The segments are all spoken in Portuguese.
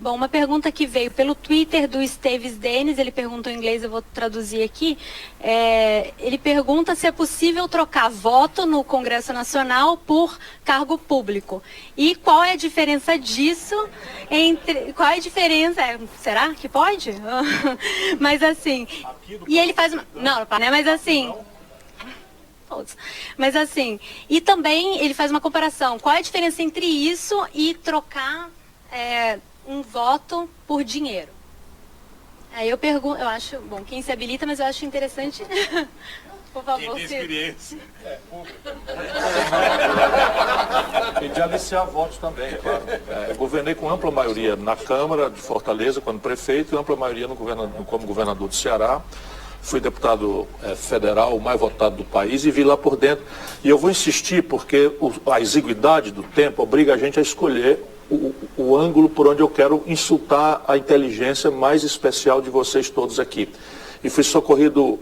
Bom, uma pergunta que veio pelo Twitter do Esteves Denis, ele perguntou em inglês, eu vou traduzir aqui. Ele pergunta se é possível trocar voto no Congresso Nacional por cargo público. E qual é a diferença disso entre... Qual é a diferença? Será que pode? Mas assim... E ele faz... Não, né? Mas assim... Mas assim... E também ele faz uma comparação. Qual é a diferença entre isso e trocar... um voto por dinheiro. Aí eu pergunto, eu acho, bom, quem se habilita, mas eu acho interessante, por favor. Quem tem experiência. E de aliciar votos também, claro. Eu governei com ampla maioria na Câmara de Fortaleza, quando prefeito, e ampla maioria como governador do Ceará. Fui deputado federal, o mais votado do país, e vi lá por dentro. E eu vou insistir, porque a exiguidade do tempo obriga a gente a escolher o ângulo por onde eu quero insultar a inteligência mais especial de vocês todos aqui. E fui socorrido,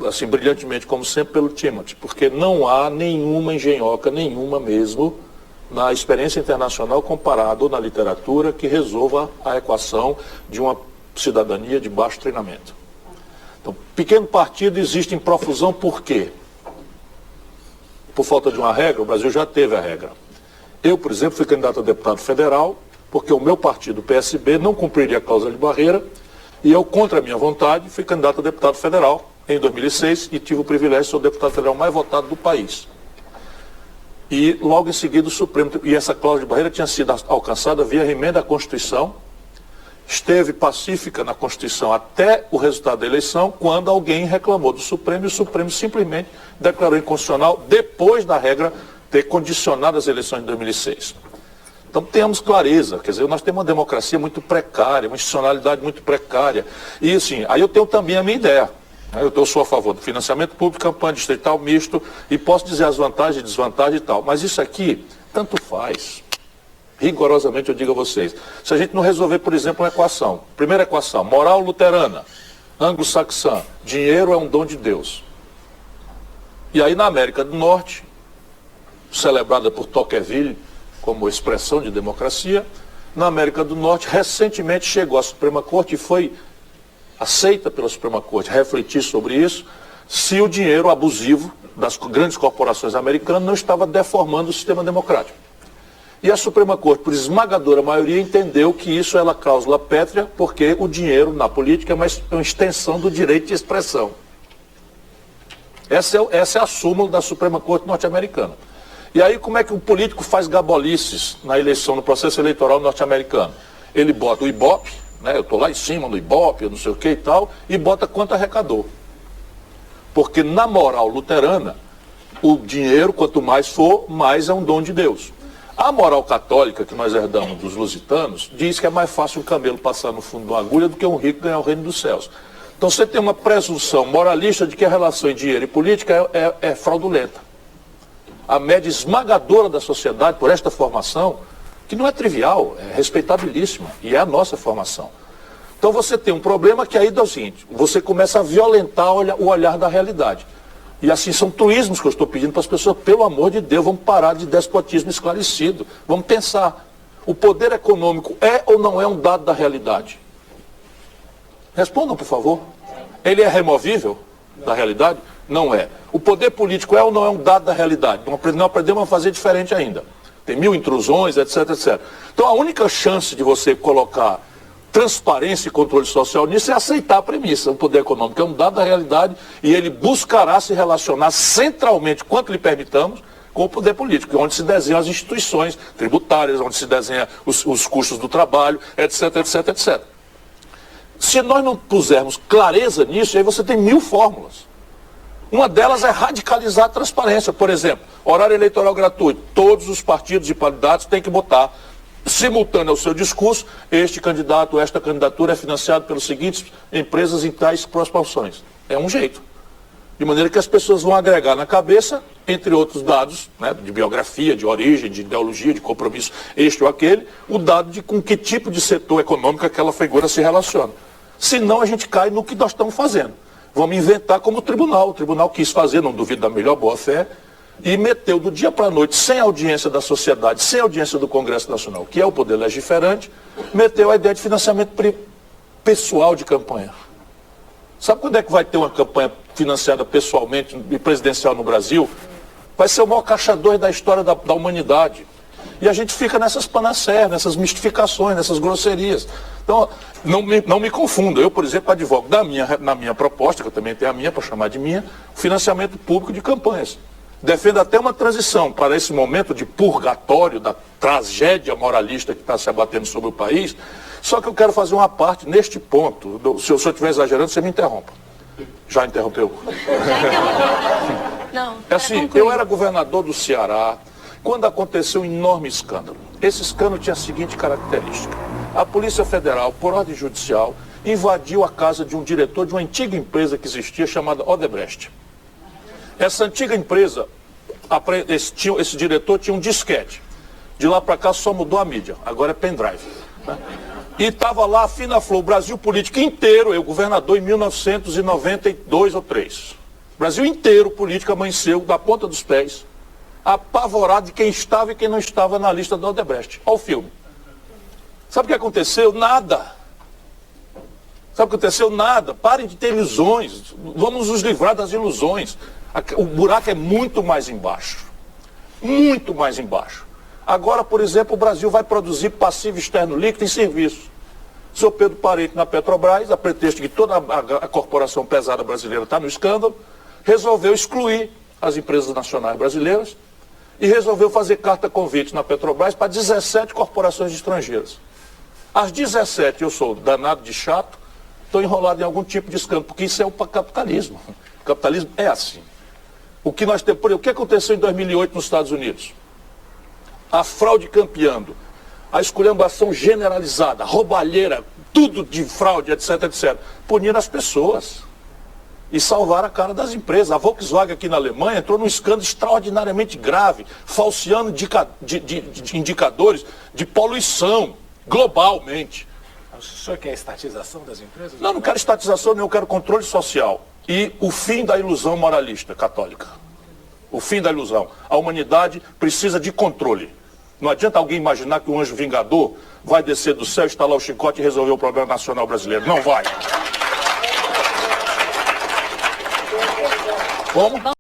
assim, brilhantemente, como sempre, pelo Timothy, porque não há nenhuma engenhoca, nenhuma mesmo, na experiência internacional comparada ou na literatura que resolva a equação de uma cidadania de baixo treinamento. Então, pequeno partido existe em profusão por quê? Por falta de uma regra, o Brasil já teve a regra. Eu, por exemplo, fui candidato a deputado federal, porque o meu partido, o PSB, não cumpriria a cláusula de barreira, e eu, contra a minha vontade, fui candidato a deputado federal em 2006 e tive o privilégio de ser o deputado federal mais votado do país. E logo em seguida o Supremo, e essa cláusula de barreira tinha sido alcançada via emenda à Constituição, esteve pacífica na Constituição até o resultado da eleição, quando alguém reclamou do Supremo, e o Supremo simplesmente declarou inconstitucional depois da regra ter condicionado as eleições de 2006. Então tenhamos clareza, quer dizer, nós temos uma democracia muito precária, uma institucionalidade muito precária. E assim, aí eu tenho também a minha ideia. Eu sou a favor do financiamento público, campanha distrital misto, e posso dizer as vantagens e desvantagens e tal. Mas isso aqui, tanto faz. Rigorosamente eu digo a vocês. Se a gente não resolver, por exemplo, uma equação. Primeira equação, moral luterana, anglo-saxã, dinheiro é um dom de Deus. E aí na América do Norte, celebrada por Tocqueville como expressão de democracia, na América do Norte, recentemente chegou à Suprema Corte e foi aceita pela Suprema Corte refletir sobre isso, se o dinheiro abusivo das grandes corporações americanas não estava deformando o sistema democrático. E a Suprema Corte, por esmagadora maioria, entendeu que isso é uma cláusula pétrea, porque o dinheiro na política é uma extensão do direito de expressão. Essa é a súmula da Suprema Corte norte-americana. E aí como é que o político faz gabolices na eleição, no processo eleitoral norte-americano? Ele bota o Ibope, né, eu estou lá em cima no Ibope, eu não sei o que e tal, e bota quanto arrecadou. Porque na moral luterana, o dinheiro, quanto mais for, mais é um dom de Deus. A moral católica que nós herdamos dos lusitanos diz que é mais fácil um camelo passar no fundo de uma agulha do que um rico ganhar o reino dos céus. Então você tem uma presunção moralista de que a relação entre dinheiro e política é fraudulenta. A média esmagadora da sociedade, por esta formação, que não é trivial, é respeitabilíssima, e é a nossa formação. Então você tem um problema que aí é o seguinte, você começa a violentar o olhar da realidade. E assim, são truísmos que eu estou pedindo para as pessoas, pelo amor de Deus, vamos parar de despotismo esclarecido, vamos pensar, o poder econômico é ou não é um dado da realidade? Respondam, por favor. Ele é removível da realidade? Não é. O poder político é ou não é um dado da realidade? Não aprendemos a fazer diferente ainda. Tem 1000 intrusões, etc, etc. Então a única chance de você colocar transparência e controle social nisso é aceitar a premissa. O poder econômico é um dado da realidade e ele buscará se relacionar centralmente, quanto lhe permitamos, com o poder político, onde se desenham as instituições tributárias, onde se desenham os custos do trabalho, etc, etc, etc. Se nós não pusermos clareza nisso, aí você tem 1000 fórmulas. Uma delas é radicalizar a transparência. Por exemplo, horário eleitoral gratuito. Todos os partidos e candidatos têm que botar, simultâneo ao seu discurso, este candidato, esta candidatura é financiado pelas seguintes empresas em tais proporções. É um jeito. De maneira que as pessoas vão agregar na cabeça, entre outros dados, né, de biografia, de origem, de ideologia, de compromisso, este ou aquele, o dado de com que tipo de setor econômico aquela figura se relaciona. Senão a gente cai no que nós estamos fazendo. Vamos inventar como o tribunal. O tribunal quis fazer, não duvido da melhor boa-fé, e meteu do dia para a noite, sem audiência da sociedade, sem audiência do Congresso Nacional, que é o poder legiferante, meteu a ideia de financiamento pessoal de campanha. Sabe quando é que vai ter uma campanha financiada pessoalmente e presidencial no Brasil? Vai ser o maior caixa 2 da história da humanidade. E a gente fica nessas panaceias, nessas mistificações, nessas grosserias. Então, não me confunda. Eu, por exemplo, advogo na minha proposta, que eu também tenho a minha, para chamar de minha, financiamento público de campanhas. Defendo até uma transição para esse momento de purgatório, da tragédia moralista que está se abatendo sobre o país. Só que eu quero fazer uma parte neste ponto. Se eu estiver exagerando, você me interrompa. Já interrompeu? Já interrompeu. Não, é assim, eu era governador do Ceará quando aconteceu um enorme escândalo. Esse escândalo tinha a seguinte característica. A Polícia Federal, por ordem judicial, invadiu a casa de um diretor de uma antiga empresa que existia, chamada Odebrecht. Essa antiga empresa, esse diretor tinha um disquete. De lá para cá só mudou a mídia, agora é pendrive. Né? E estava lá, fina flor, o Brasil político inteiro, eu governador em 1992 ou 3. O Brasil inteiro político amanheceu da ponta dos pés, apavorado de quem estava e quem não estava na lista do Odebrecht. Olha o filme. Sabe o que aconteceu? Nada. Sabe o que aconteceu? Nada. Parem de ter ilusões. Vamos nos livrar das ilusões. O buraco é muito mais embaixo. Muito mais embaixo. Agora, por exemplo, o Brasil vai produzir passivo externo líquido em serviços. O senhor Pedro Parente, na Petrobras, a pretexto de que toda a corporação pesada brasileira está no escândalo, resolveu excluir as empresas nacionais brasileiras e resolveu fazer carta convite na Petrobras para 17 corporações estrangeiras. As 17, eu sou danado de chato, estou enrolado em algum tipo de escândalo, porque isso é o capitalismo. O capitalismo é assim. O que nós temos, por exemplo, o que aconteceu em 2008 nos Estados Unidos? A fraude campeando, a esculhambação generalizada, roubalheira, tudo de fraude, etc, etc. Punir as pessoas e salvar a cara das empresas. A Volkswagen aqui na Alemanha entrou num escândalo extraordinariamente grave, falseando de indicadores de poluição globalmente. O senhor quer estatização das empresas? Não, não quero estatização, nem eu quero controle social. E o fim da ilusão moralista católica. O fim da ilusão. A humanidade precisa de controle. Não adianta alguém imaginar que o anjo vingador vai descer do céu, estalar o chicote e resolver o problema nacional brasileiro. Não vai. Como?